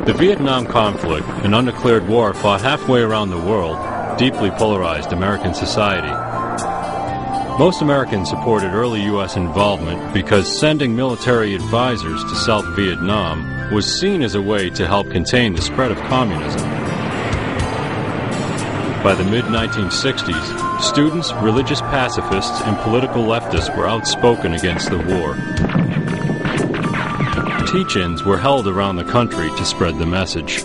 The Vietnam conflict, an undeclared war fought halfway around the world, deeply polarized American society. Most Americans supported early U.S. involvement because sending military advisors to South Vietnam was seen as a way to help contain the spread of communism. By the mid-1960s, students, religious pacifists, and political leftists were outspoken against the war. Teach-ins were held around the country to spread the message.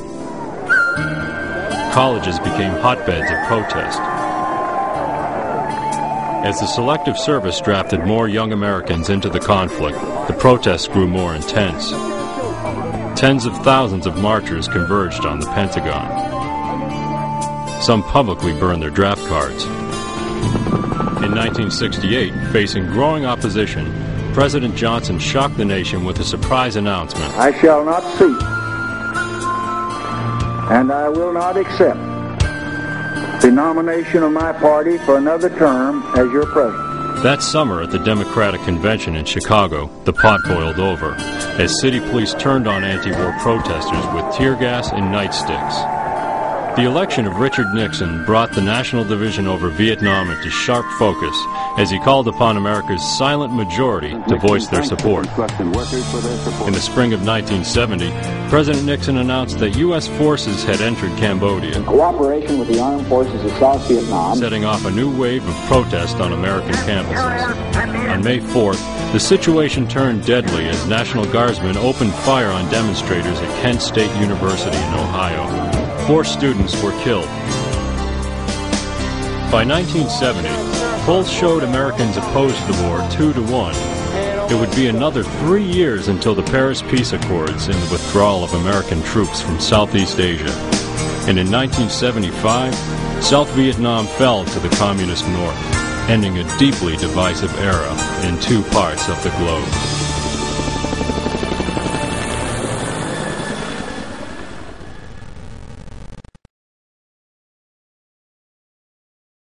Colleges became hotbeds of protest. As the Selective Service drafted more young Americans into the conflict, the protests grew more intense. Tens of thousands of marchers converged on the Pentagon. Some publicly burned their draft cards. In 1968, facing growing opposition, President Johnson shocked the nation with a surprise announcement. I shall not seek, and I will not accept the nomination of my party for another term as your president. That summer at the Democratic Convention in Chicago, the pot boiled over, as city police turned on anti-war protesters with tear gas and nightsticks. The election of Richard Nixon brought the national division over Vietnam into sharp focus as he called upon America's silent majority to voice their support. In the spring of 1970, President Nixon announced that U.S. forces had entered Cambodia, In cooperation with the armed forces of South Vietnam, setting off a new wave of protest on American campuses. On May 4th, the situation turned deadly as National Guardsmen opened fire on demonstrators at Kent State University in Ohio. 4 students were killed. By 1970, polls showed Americans opposed the war 2-1. It would be another 3 years until the Paris Peace Accords and the withdrawal of American troops from Southeast Asia. And in 1975, South Vietnam fell to the Communist North, ending a deeply divisive era in 2 parts of the globe.